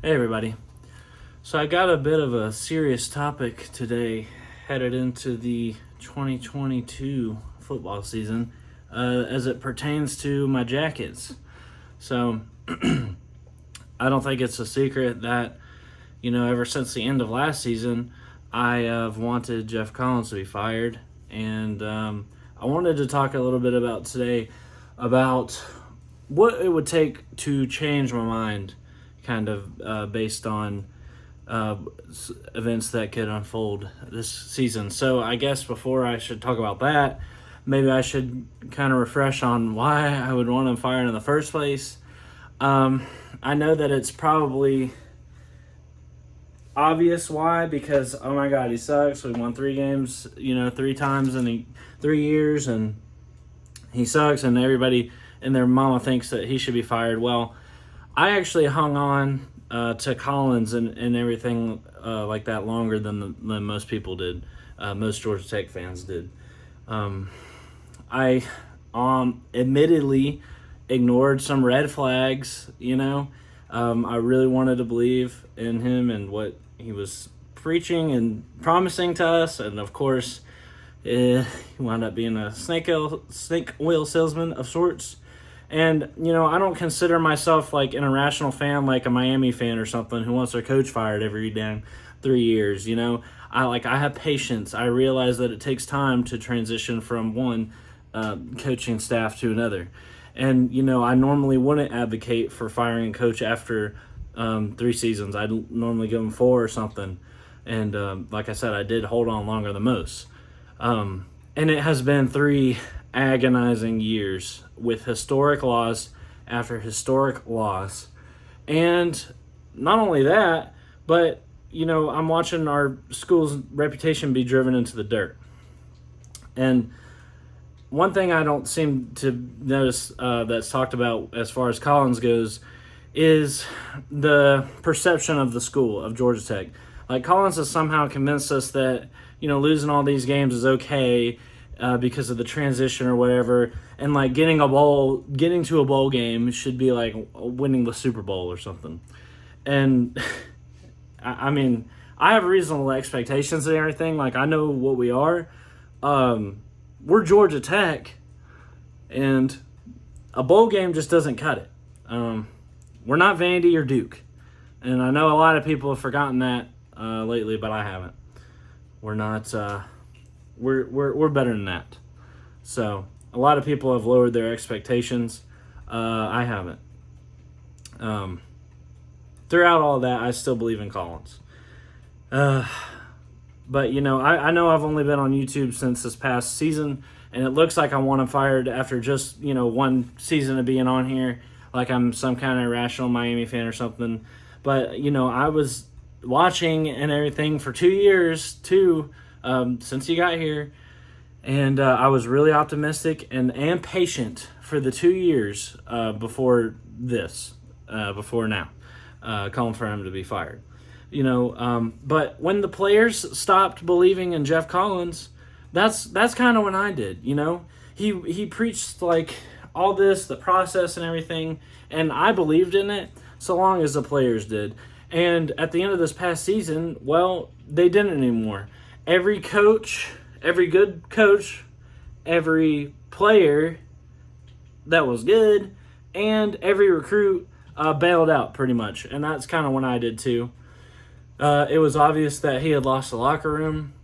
Hey everybody. So I got a bit of a serious topic today headed into the 2022 football season as it pertains to my Jackets. So I don't think it's a secret that, ever since the end of last season, I have wanted Jeff Collins to be fired. And I wanted to talk a little bit about today about what it would take to change my mind, kind of based on events that could unfold this season. So I guess before I should talk about that, maybe I should kind of refresh on why I would want him fired in the first place. I know that it's probably obvious why, because oh my god, he sucks. We won 3 games, 3 times in 3 years, and he sucks, and everybody and their mama thinks that he should be fired. Well, I actually hung on to Collins and everything like that longer than most people did. Most Georgia Tech fans did. I admittedly ignored some red flags. I really wanted to believe in him and what he was preaching and promising to us, and of course, he wound up being a snake oil salesman of sorts. And, I don't consider myself like an irrational fan, like a Miami fan or something who wants their coach fired every damn 3 years. I have patience. I realize that it takes time to transition from one coaching staff to another. And, I normally wouldn't advocate for firing a coach after 3 seasons. I'd normally give them 4 or something. And like I said, I did hold on longer than most. And it has been 3 agonizing years with historic loss after historic loss. And not only that, but, I'm watching our school's reputation be driven into the dirt. And one thing I don't seem to notice that's talked about as far as Collins goes is the perception of the school, of Georgia Tech. Like, Collins has somehow convinced us that, losing all these games is okay because of the transition or whatever, and like getting to a bowl game should be like winning the Super Bowl or something. And I mean, I have reasonable expectations and everything. Like, I know what we are. We're Georgia Tech, and a bowl game just doesn't cut it. We're not Vandy or Duke, and I know a lot of people have forgotten that lately, but I haven't. We're not. We're better than that. So a lot of people have lowered their expectations. I haven't. Throughout all that, I still believe in Collins. But I know I've only been on YouTube since this past season, and it looks like I want him fired after just one season of being on here, like I'm some kind of irrational Miami fan or something. But I was watching and everything for 2 years too. Since he got here, and I was really optimistic and patient for the 2 years before now, calling for him to be fired. But when the players stopped believing in Jeff Collins, that's kind of when I did. He preached like all this, the process and everything, and I believed in it so long as the players did. And at the end of this past season, well, they didn't anymore. Every coach, every good coach, every player that was good, and every recruit bailed out pretty much. And that's kind of when I did too. It was obvious that he had lost the locker room.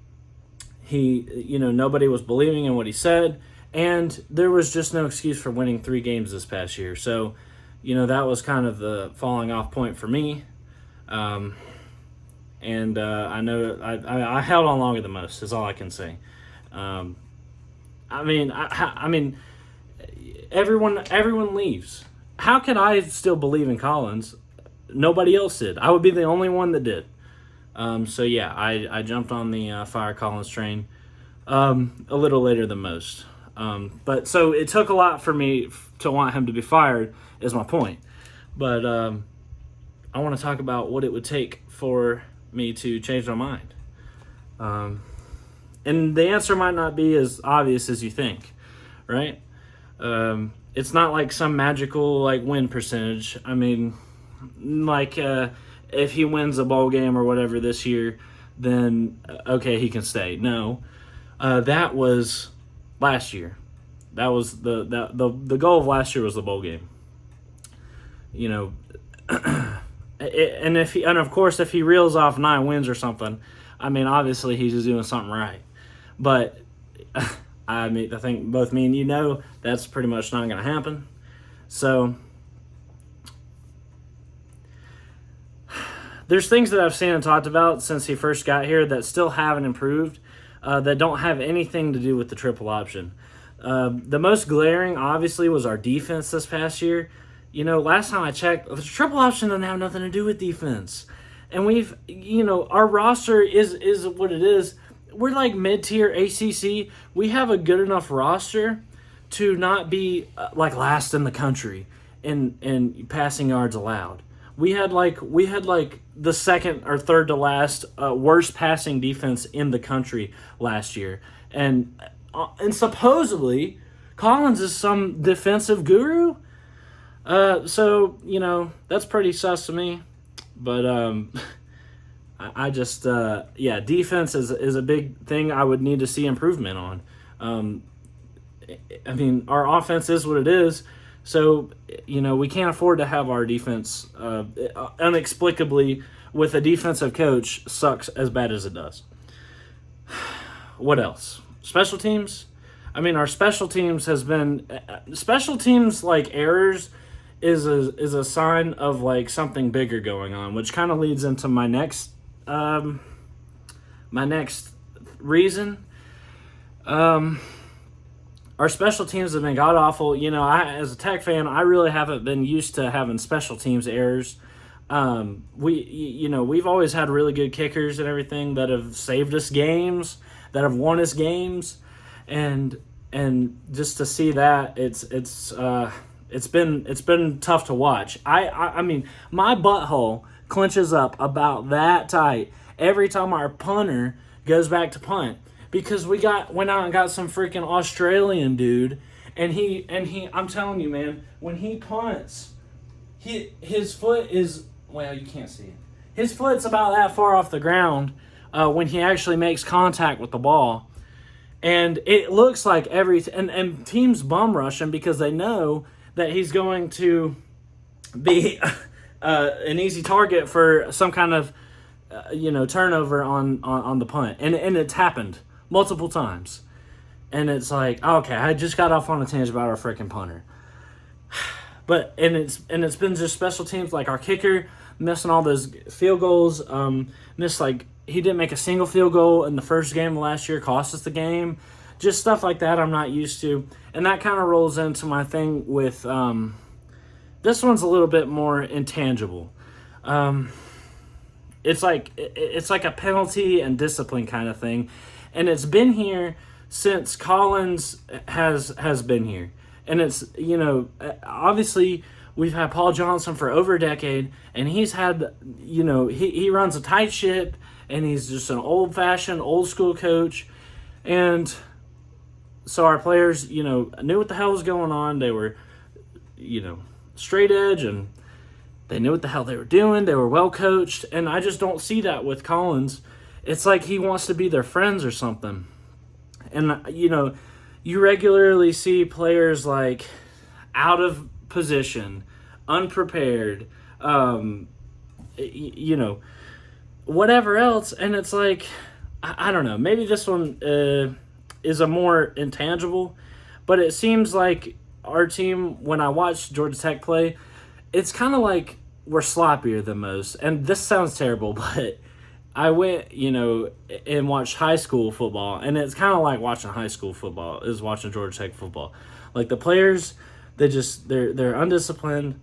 Nobody was believing in what he said. And there was just no excuse for winning 3 games this past year. So, that was kind of the falling off point for me. And I know I held on longer than most, is all I can say. I mean, everyone leaves. How can I still believe in Collins? Nobody else did. I would be the only one that did. So yeah, I jumped on the fire Collins train a little later than most. But so it took a lot for me to want him to be fired, is my point. But I want to talk about what it would take for me to change my mind. And the answer might not be as obvious as you think, right? It's not like some magical win percentage. I mean, if he wins a bowl game or whatever this year, then okay, he can stay. No, that was last year. That was the goal of last year was the bowl game. You know, and of course if he reels off 9 wins or something, I mean obviously he's just doing something right. But I mean I think both me and you know that's pretty much not going to happen. So there's things that I've seen and talked about since he first got here that still haven't improved, that don't have anything to do with the triple option. The most glaring, obviously, was our defense this past year. You know, last time I checked, the triple option doesn't have nothing to do with defense. And our roster is what it is. We're like mid-tier ACC. We have a good enough roster to not be like last in the country in passing yards allowed. We had like the second or third to last worst passing defense in the country last year, and supposedly Collins is some defensive guru. So that's pretty sus to me. But I just defense is a big thing I would need to see improvement on. I mean, our offense is what it is. So, we can't afford to have our defense inexplicably with a defensive coach sucks as bad as it does. What else? Special teams? I mean, our special teams has been special teams like errors is a sign of like something bigger going on, which kind of leads into my next reason. Our special teams have been god-awful. I, as a Tech fan, I really haven't been used to having special teams errors. We've always had really good kickers and everything that have saved us games, that have won us games, and just to see that, it's been tough to watch. I mean, my butthole clenches up about that tight every time our punter goes back to punt. Because went out and got some freaking Australian dude, and he I'm telling you, man, when he punts, his foot is, well, you can't see it. His foot's about that far off the ground when he actually makes contact with the ball, and it looks like and teams bum rush him because they know that he's going to be an easy target for some kind of turnover on the punt, and it's happened multiple times. And it's like, okay, I just got off on a tangent about our freaking punter. But it's been just special teams, like our kicker missing all those field goals, he didn't make a single field goal in the first game of last year, cost us the game. Just stuff like that I'm not used to. And that kind of rolls into my thing with this one's a little bit more intangible. It's like a penalty and discipline kind of thing. And it's been here since Collins has been here. And it's, obviously we've had Paul Johnson for over a decade, and he's had, he runs a tight ship, and he's just an old-fashioned, old-school coach. And so our players, knew what the hell was going on. They were, straight edge, and they knew what the hell they were doing. They were well-coached, and I just don't see that with Collins. It's like he wants to be their friends or something. And, you regularly see players like out of position, unprepared, whatever else. And it's like, I don't know, maybe this one is a more intangible, but it seems like our team, when I watch Georgia Tech play, it's kind of like we're sloppier than most. And this sounds terrible, but I went, and watched high school football, and it's kind of like watching high school football is watching Georgia Tech football. Like the players, they're undisciplined,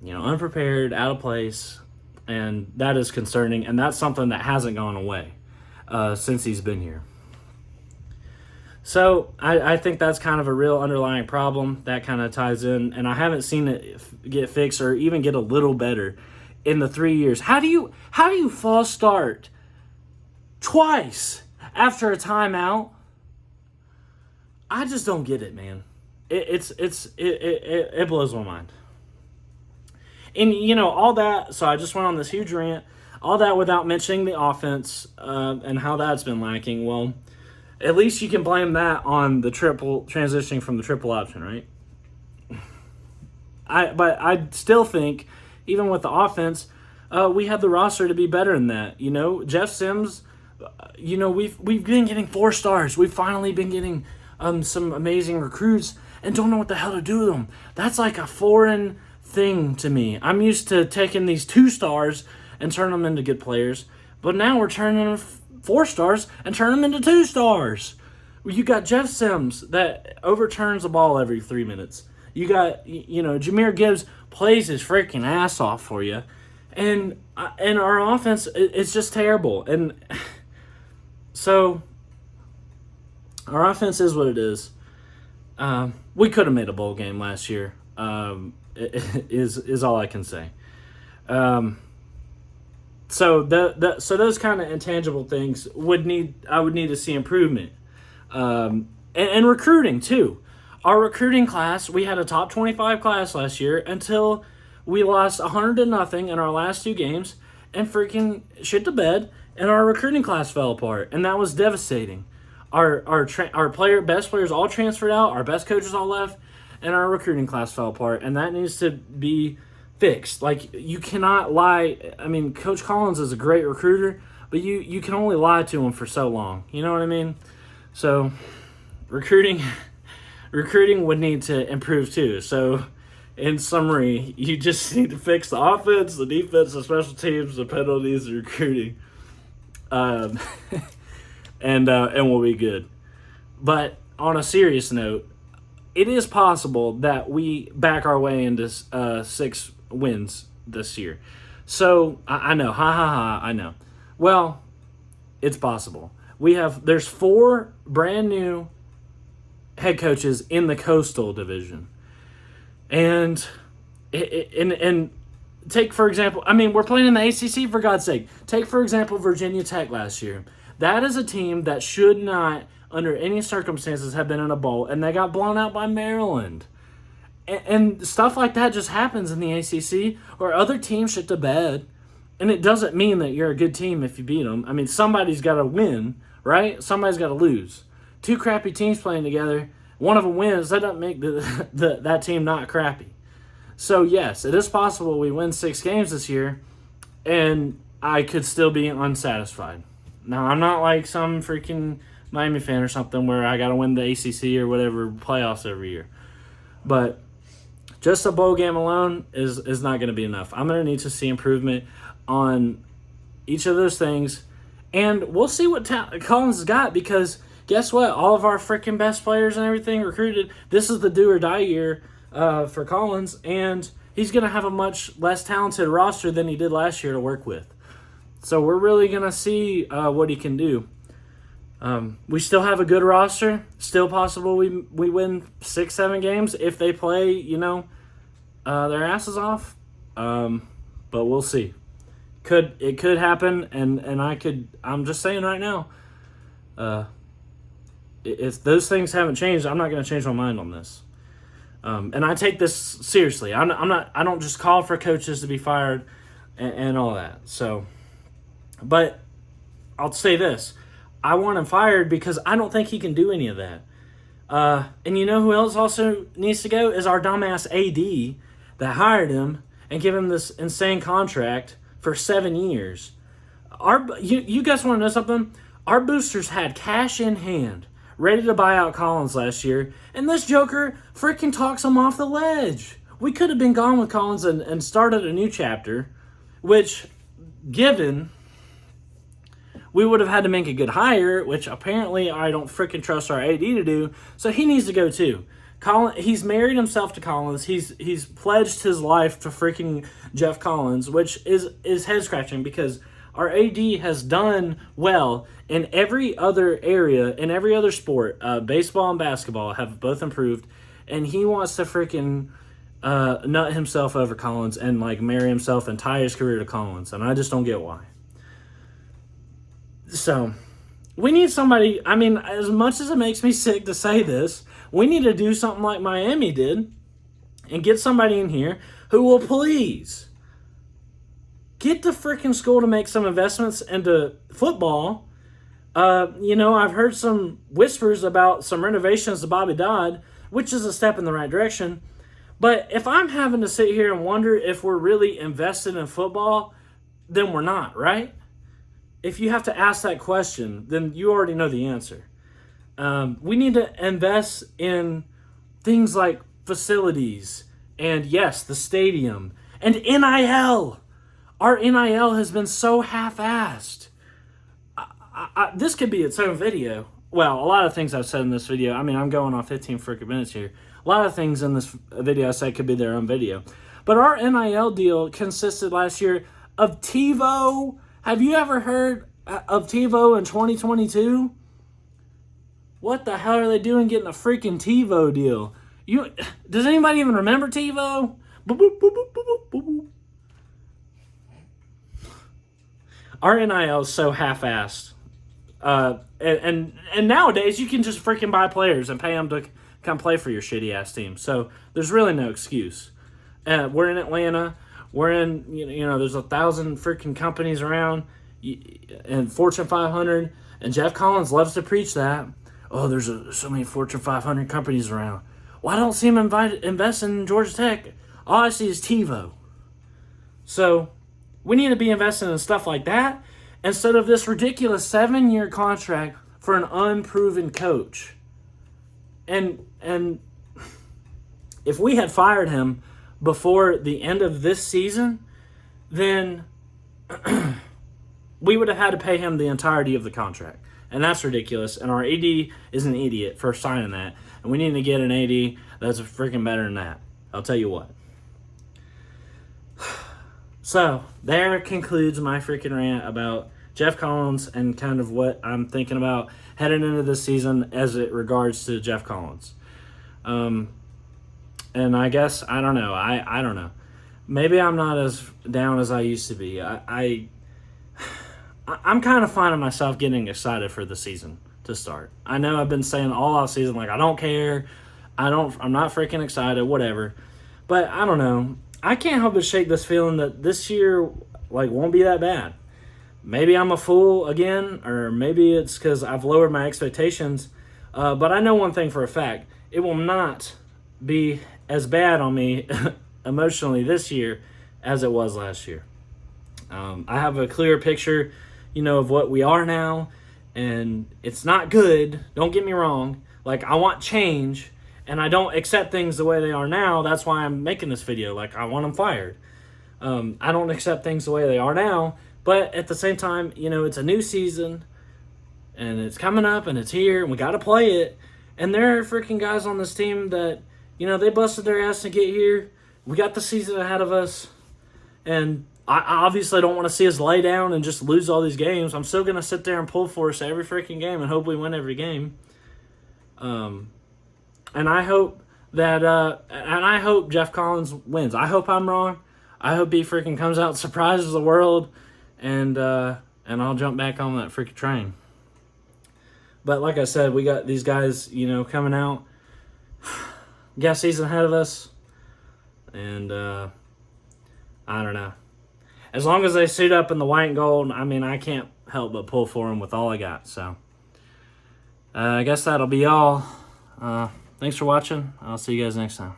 unprepared, out of place, and that is concerning, and that's something that hasn't gone away since he's been here. So I think that's kind of a real underlying problem that kind of ties in, and I haven't seen it get fixed or even get a little better in the 3 years. How do you false start twice after a timeout? I just don't get it, man. It blows my mind. And, all that. So I just went on this huge rant. All that without mentioning the offense and how that's been lacking. Well, at least you can blame that on the triple transitioning from the triple option, right? But I still think, even with the offense, we have the roster to be better than that. Jeff Sims, we've been getting 4 stars. We've finally been getting some amazing recruits and don't know what the hell to do with them. That's like a foreign thing to me. I'm used to taking these 2 stars and turn them into good players, but now we're turning them 4 stars and turn them into 2 stars. You got Jeff Sims that overturns the ball every 3 minutes. You got, Jahmyr Gibbs plays his freaking ass off for you. And our offense, it's just terrible. And so our offense is what it is. We could have made a bowl game last year, is all I can say. So those kind of intangible things I would need to see improvement. And recruiting, too. Our recruiting class, we had a top 25 class last year until we lost 100-0 in our last 2 games and freaking shit the bed, and our recruiting class fell apart, and that was devastating. Our best players all transferred out, our best coaches all left, and our recruiting class fell apart, and that needs to be fixed. Like, you cannot lie. I mean, Coach Collins is a great recruiter, but you can only lie to him for so long. You know what I mean? So, recruiting would need to improve too. So, in summary, you just need to fix the offense, the defense, the special teams, the penalties, the recruiting, and we'll be good. But on a serious note, it is possible that we back our way into 6 wins this year. So I know, I know. Well, it's possible. There's 4 brand new head coaches in the Coastal Division. And take, for example, we're playing in the ACC, for God's sake. Take, for example, Virginia Tech last year. That is a team that should not, under any circumstances, have been in a bowl, and they got blown out by Maryland. And stuff like that just happens in the ACC, or other teams shit the bed. And it doesn't mean that you're a good team if you beat them. Somebody's got to win, right? Somebody's got to lose. 2 crappy teams playing together, one of them wins, that doesn't make that team not crappy. So, yes, it is possible we win 6 games this year, and I could still be unsatisfied. Now, I'm not like some freaking Miami fan or something where I got to win the ACC or whatever playoffs every year. But just a bowl game alone is not going to be enough. I'm going to need to see improvement on each of those things. And we'll see what Collins has got, because guess what? All of our freaking best players and everything recruited. This is the do or die year for Collins, and he's going to have a much less talented roster than he did last year to work with. So we're really going to see what he can do. We still have a good roster. Still possible we win 6-7 games if they play, their asses off. But we'll see. It could happen, and I'm just saying right now, if those things haven't changed, I'm not going to change my mind on this. And I take this seriously. I don't just call for coaches to be fired and all that. So, but I'll say this. I want him fired because I don't think he can do any of that. And you know who else also needs to go is our dumbass AD that hired him and give him this insane contract for 7 years. You guys want to know something? Our boosters had cash in hand, ready to buy out Collins last year, and this joker freaking talks him off the ledge. We could have been gone with Collins and started a new chapter, which, given we would have had to make a good hire, which apparently I don't freaking trust our AD to do, so he needs to go too. He's married himself to Collins. He's pledged his life to freaking Jeff Collins, which is head-scratching because our AD has done well in every other area, in every other sport. Baseball and basketball have both improved, and he wants to freaking nut himself over Collins and marry himself and tie his career to Collins, and I just don't get why. So, we need somebody, as much as it makes me sick to say this, we need to do something like Miami did and get somebody in here who will please get the freaking school to make some investments into football. I've heard some whispers about some renovations to Bobby Dodd, which is a step in the right direction. But if I'm having to sit here and wonder if we're really invested in football, then we're not, right? If you have to ask that question, then you already know the answer. We need to invest in things like facilities and, yes, the stadium and NIL. Our NIL has been so half-assed. This could be its own video. Well, a lot of things I've said in this video, I mean, I'm going on 15 freaking minutes here. A lot of things in this video I said could be their own video. But our NIL deal consisted last year of TiVo. Have you ever heard of TiVo in 2022? What the hell are they doing getting a freaking TiVo deal? Does anybody even remember TiVo? Boop, boop, boop, boop, boop, boop, boop. Our NIL is so half-assed. And nowadays, you can just freaking buy players and pay them to come play for your shitty-ass team. So there's really no excuse. We're in Atlanta. We're in, there's 1,000 freaking companies around and Fortune 500. And Jeff Collins loves to preach that. Oh, there's so many Fortune 500 companies around. Well, I don't see him invest in Georgia Tech. All I see is TiVo. So we need to be investing in stuff like that instead of this ridiculous 7-year contract for an unproven coach. And if we had fired him before the end of this season, then we would have had to pay him the entirety of the contract. And that's ridiculous. And our AD is an idiot for signing that. And we need to get an AD that's freaking better than that. I'll tell you what. So, there concludes my freaking rant about Jeff Collins and kind of what I'm thinking about heading into this season as it regards to Jeff Collins. And I guess, I don't know. I don't know. Maybe I'm not as down as I used to be. I'm kind of finding myself getting excited for the season to start. I know I've been saying all off season, like, I don't care. I'm not freaking excited, whatever. But I don't know. I can't help but shake this feeling that this year, won't be that bad. Maybe I'm a fool again, or maybe it's because I've lowered my expectations. But I know one thing for a fact. It will not be as bad on me emotionally this year as it was last year. I have a clear picture, of what we are now, and it's not good. Don't get me wrong. I want change, and I don't accept things the way they are now. That's why I'm making this video. I want them fired. I don't accept things the way they are now, but at the same time, it's a new season, and it's coming up, and it's here, and we got to play it. And there are freaking guys on this team that, they busted their ass to get here. We got the season ahead of us, and I obviously don't want to see us lay down and just lose all these games. I'm still going to sit there and pull for us every freaking game and hope we win every game. And I hope that, Jeff Collins wins. I hope I'm wrong. I hope he freaking comes out and surprises the world, and I'll jump back on that freaking train. But like I said, we got these guys, coming out. Got season ahead of us, and I don't know. As long as they suit up in the white and gold, I can't help but pull for them with all I got. So I guess that'll be all. Thanks for watching. I'll see you guys next time.